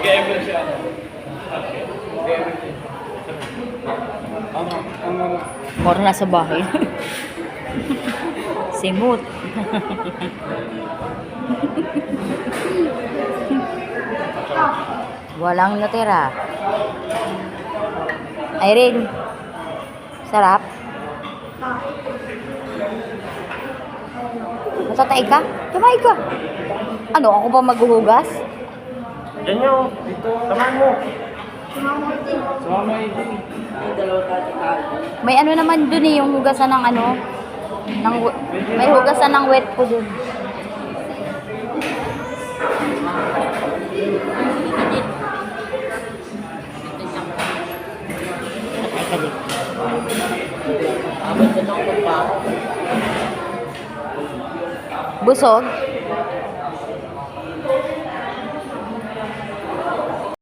Nag-ever siya. Nag-ever siya. Parang nasa bahay. Simut. Walang natira. Irene. Sarap. Matatay ka? Tumay ka. Ano, ako pa maghuhugas? Yan yung, dito, tamaan mo. Sumama ito. May ano naman dun eh, yung hugasan ng ano. May hugasan ng wet po dun. Patay ka dito. Busog?